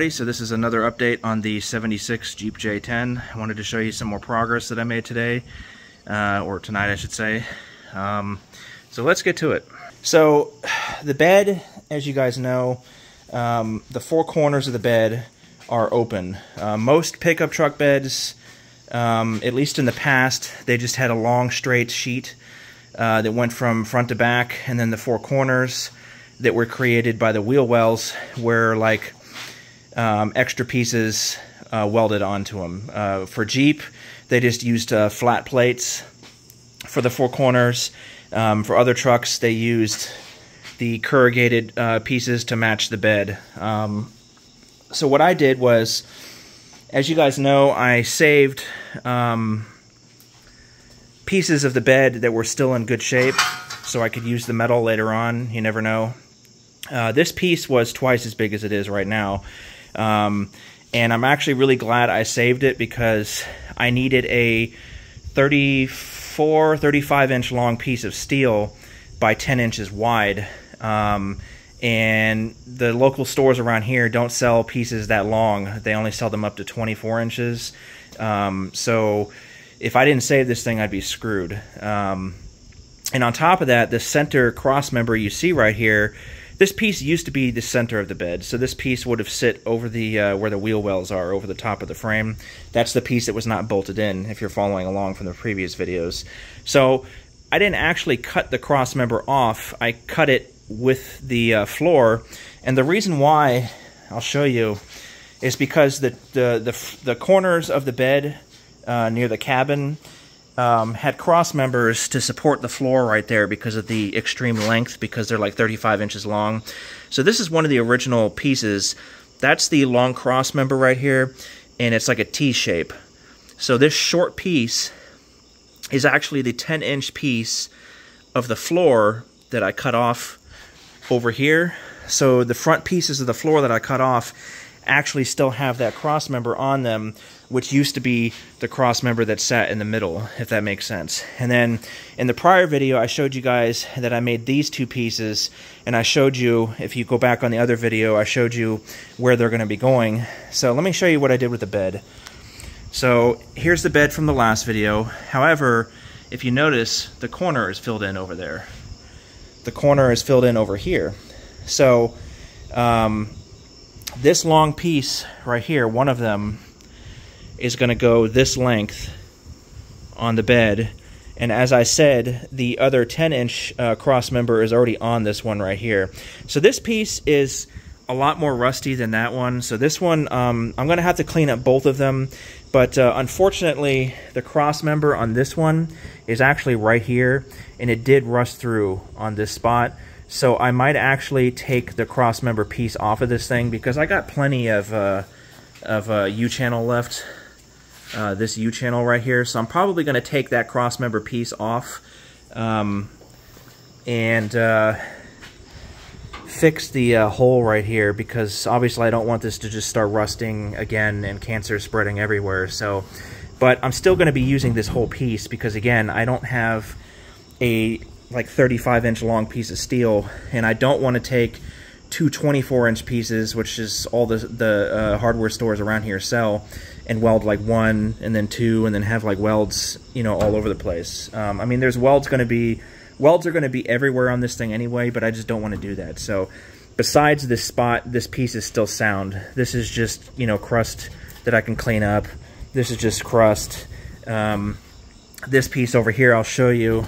So this is another update on the 76 Jeep J10. I wanted to show you some more progress that I made today, or tonight I should say. So let's get to it. So the bed, as you guys know, the four corners of the bed are open. Most pickup truck beds, at least in the past, they just had a long straight sheet that went from front to back, and then the four corners that were created by the wheel wells were like extra pieces welded onto them. For Jeep, they just used flat plates for the four corners. For other trucks, they used the corrugated pieces to match the bed. So what I did was, as you guys know, I saved pieces of the bed that were still in good shape so I could use the metal later on. You never know. This piece was twice as big as it is right now. And I'm actually really glad I saved it because I needed a 35 inch long piece of steel by 10 inches wide. And the local stores around here don't sell pieces that long. They only sell them up to 24 inches. So if I didn't save this thing, I'd be screwed. And on top of that, the center cross member you see right here, this piece used to be the center of the bed, so this piece would have sit over the where the wheel wells are, over the top of the frame. That's the piece that was not bolted in, if you're following along from the previous videos. So I didn't actually cut the cross member off. I cut it with the floor, and the reason why, I'll show you, is because the corners of the bed near the cabin had cross members to support the floor right there because of the extreme length, because they're like 35 inches long. So this is one of the original pieces. That's the long cross member right here, and it's like a T shape. So this short piece is actually the 10-inch piece of the floor that I cut off over here. So the front pieces of the floor that I cut off actually still have that cross member on them, which used to be the cross member that sat in the middle, if that makes sense. And then in the prior video, I showed you guys that I made these two pieces, and I showed you, if you go back on the other video, I showed you where they're going to be going. So let me show you what I did with the bed. So here's the bed from the last video. However, if you notice, the corner is filled in over there. The corner is filled in over here. So this long piece right here, one of them, is going to go this length on the bed, and as I said, the other 10-inch cross member is already on this one right here. So this piece is a lot more rusty than that one. So this one, I'm going to have to clean up both of them, but unfortunately the cross member on this one is actually right here, and it did rust through on this spot. So I might actually take the cross member piece off of this thing, because I got plenty of U-channel left. This U-channel right here. So I'm probably going to take that cross member piece off and fix the hole right here, because obviously I don't want this to just start rusting again and cancer spreading everywhere. So, but I'm still going to be using this whole piece, because again, I don't have a like 35-inch long piece of steel, and I don't want to take two 24-inch pieces, which is all the hardware stores around here sell, and weld like one and then two, and then have like welds, you know, all over the place. I mean, there's welds are going to be everywhere on this thing anyway, but I just don't want to do that. So besides this spot, this piece is still sound. This is just, you know, crust that I can clean up. This is just crust. This piece over here, I'll show you.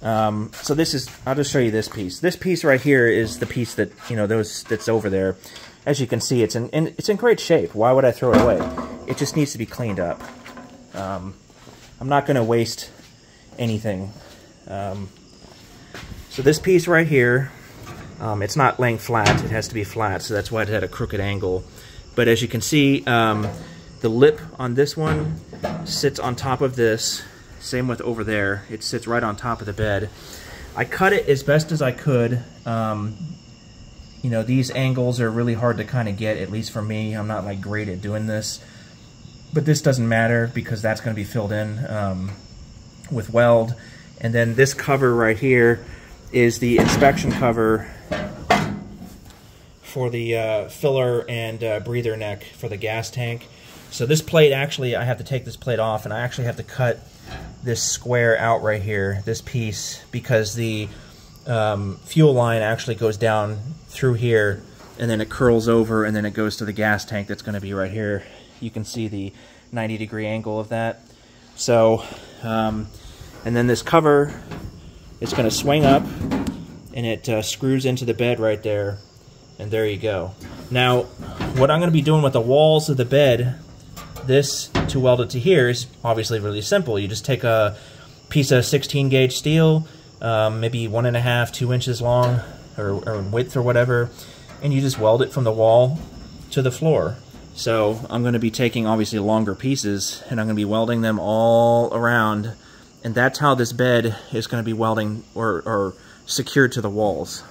So this is, I'll just show you this piece. This piece right here is the piece that, you know, that's over there. As you can see, it's in great shape. Why would I throw it away? It just needs to be cleaned up. I'm not going to waste anything. So this piece right here, it's not laying flat. It has to be flat, so that's why it had a crooked angle. But as you can see, the lip on this one sits on top of this. Same with over there. It sits right on top of the bed. I cut it as best as I could. You know, these angles are really hard to kind of get, at least for me. I'm not like great at doing this. But this doesn't matter, because that's going to be filled in with weld. And then this cover right here is the inspection cover for the filler and breather neck for the gas tank. So this plate, actually, I have to take this plate off, and I actually have to cut this square out right here, this piece, because the fuel line actually goes down through here, and then it curls over, and then it goes to the gas tank that's going to be right here. You can see the 90-degree angle of that. So, and then this cover, it's going to swing up, and it screws into the bed right there, and there you go. Now, what I'm going to be doing with the walls of the bed, this to weld it to here, is obviously really simple. You just take a piece of 16 gauge steel, maybe 1.5, 2 inches long, or width or whatever, and you just weld it from the wall to the floor. So I'm going to be taking obviously longer pieces, and I'm going to be welding them all around, and that's how this bed is going to be welding or secured to the walls.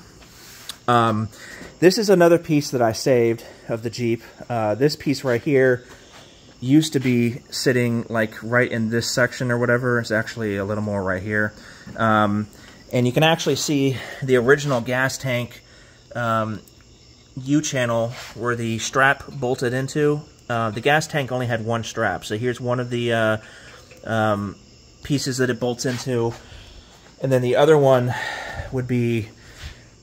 This is another piece that I saved of the Jeep. This piece right here used to be sitting like right in this section or whatever. It's actually a little more right here. And you can actually see the original gas tank U-channel where the strap bolted into. The gas tank only had one strap, so here's one of the pieces that it bolts into, and then the other one would be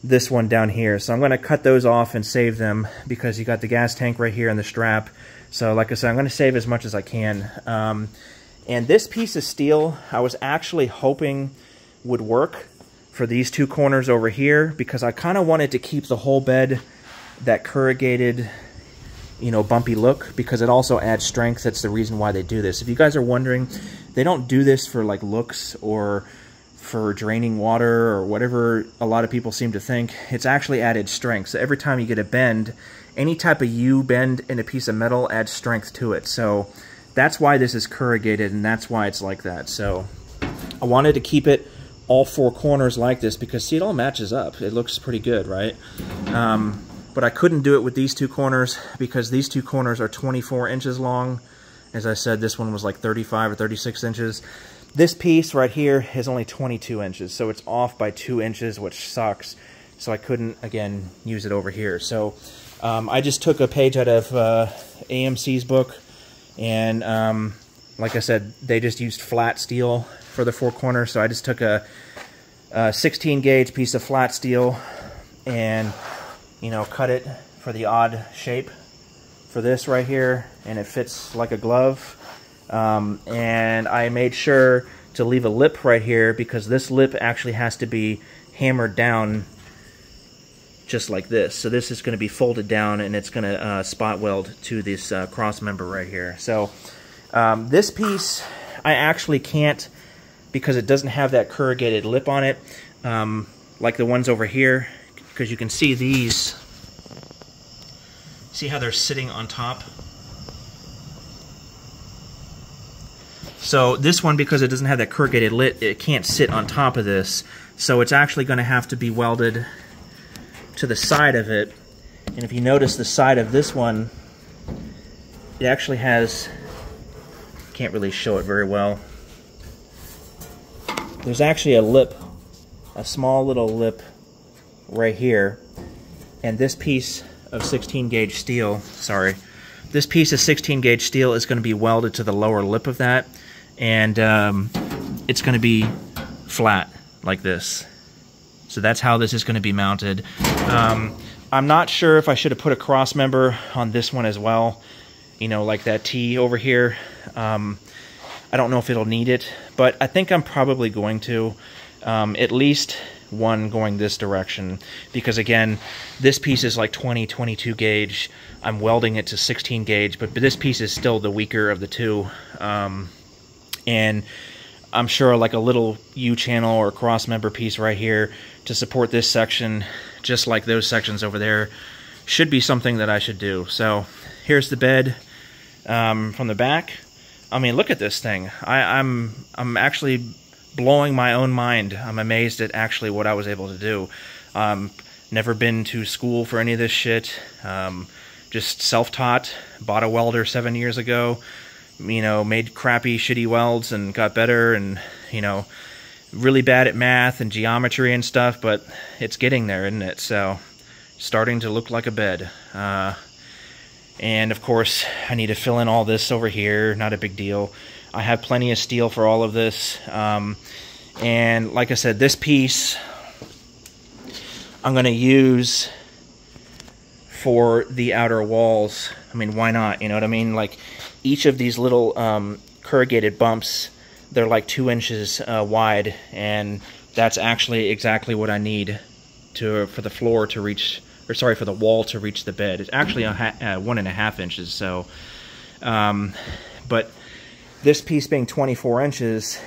this one down here. So I'm going to cut those off and save them, because you got the gas tank right here and the strap. So like I said, I'm going to save as much as I can. And this piece of steel, I was actually hoping would work for these two corners over here, because I kind of wanted to keep the whole bed that corrugated, you know, bumpy look, because it also adds strength. That's the reason why they do this. If you guys are wondering, they don't do this for like looks or for draining water or whatever a lot of people seem to think. It's actually added strength. So every time you get a bend, any type of U-bend in a piece of metal adds strength to it. So that's why this is corrugated, and that's why it's like that. So I wanted to keep it all four corners like this, because see, it all matches up. It looks pretty good, right? But I couldn't do it with these two corners, because these two corners are 24 inches long. As I said, this one was like 35 or 36 inches. This piece right here is only 22 inches, so it's off by 2 inches, which sucks. So I couldn't, again, use it over here. So I just took a page out of AMC's book, and like I said, they just used flat steel for the four corners. So I just took a 16 gauge piece of flat steel and, you know, cut it for the odd shape for this right here, and it fits like a glove. And I made sure to leave a lip right here, because this lip actually has to be hammered down just like this. So this is going to be folded down, and it's going to spot weld to this cross member right here. So this piece I actually can't, because it doesn't have that corrugated lip on it, like the ones over here, because you can see these. See how they're sitting on top? So this one, because it doesn't have that corrugated lip, it can't sit on top of this. So it's actually going to have to be welded to the side of it. And if you notice the side of this one, it actually has, can't really show it very well. There's actually a lip, a small little lip right here. And this piece of 16 gauge steel, this piece of 16 gauge steel is going to be welded to the lower lip of that, and it's going to be flat like this. So that's how this is going to be mounted. I'm not sure if I should have put a cross member on this one as well, you know, like that T over here. I don't know if it'll need it, but I think I'm probably going to, at least one going this direction, because again, this piece is like 22 gauge. I'm welding it to 16 gauge, but this piece is still the weaker of the two. And I'm sure like a little U-channel or cross member piece right here to support this section, just like those sections over there, should be something that I should do. So here's the bed from the back. I mean, look at this thing. I'm actually blowing my own mind. I'm amazed at actually what I was able to do. Never been to school for any of this shit. Just self-taught. Bought a welder 7 years ago. You know, made crappy, shitty welds and got better, and, you know, really bad at math and geometry and stuff, but it's getting there, isn't it? So, starting to look like a bed. And of course, I need to fill in all this over here. Not a big deal. I have plenty of steel for all of this. And like I said, this piece I'm going to use for the outer walls. I mean, why not? You know what I mean? Like, each of these little corrugated bumps, they're like 2 inches wide, and that's actually exactly what I need for the floor to reach, or sorry, for the wall to reach the bed. It's actually 1.5 inches. So, but this piece being 24 inches,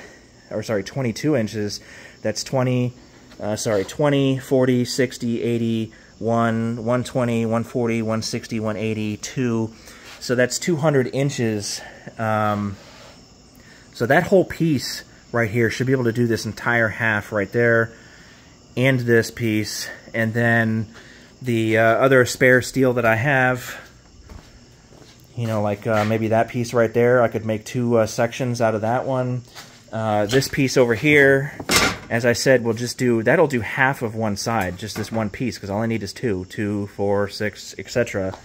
or sorry, 22 inches, that's 20, 40, 60, 80, 120, 140, 160, 180, 2. So that's 200 inches. So that whole piece right here should be able to do this entire half right there, and this piece, and then the other spare steel that I have, you know, like maybe that piece right there, I could make 2 sections out of that one. This piece over here, as I said, we'll just do, that'll do half of one side, just this one piece, because all I need is 2, 4, 6, etc.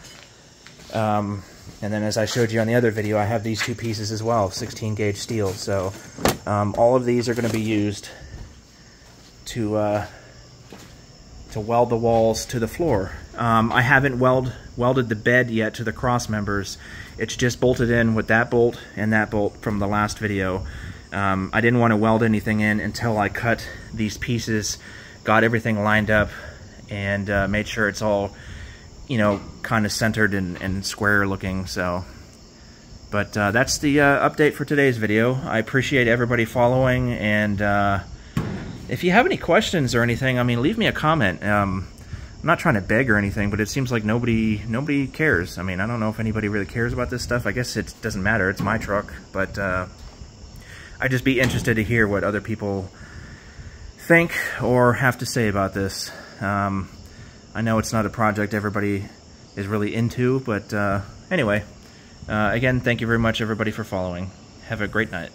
And then, as I showed you on the other video, I have these 2 pieces as well, 16 gauge steel. So all of these are going to be used to weld the walls to the floor. I haven't welded the bed yet to the cross members. It's just bolted in with that bolt and that bolt from the last video. I didn't want to weld anything in until I cut these pieces, got everything lined up, and made sure it's all, you know, kind of centered and square looking. So, but that's the update for today's video. I appreciate everybody following, and if you have any questions or anything, I mean, leave me a comment. I'm not trying to beg or anything, but it seems like nobody cares. I mean, I don't know if anybody really cares about this stuff. I guess it doesn't matter. It's my truck, but I'd just be interested to hear what other people think or have to say about this. I know it's not a project everybody is really into, but anyway, again, thank you very much, everybody, for following. Have a great night.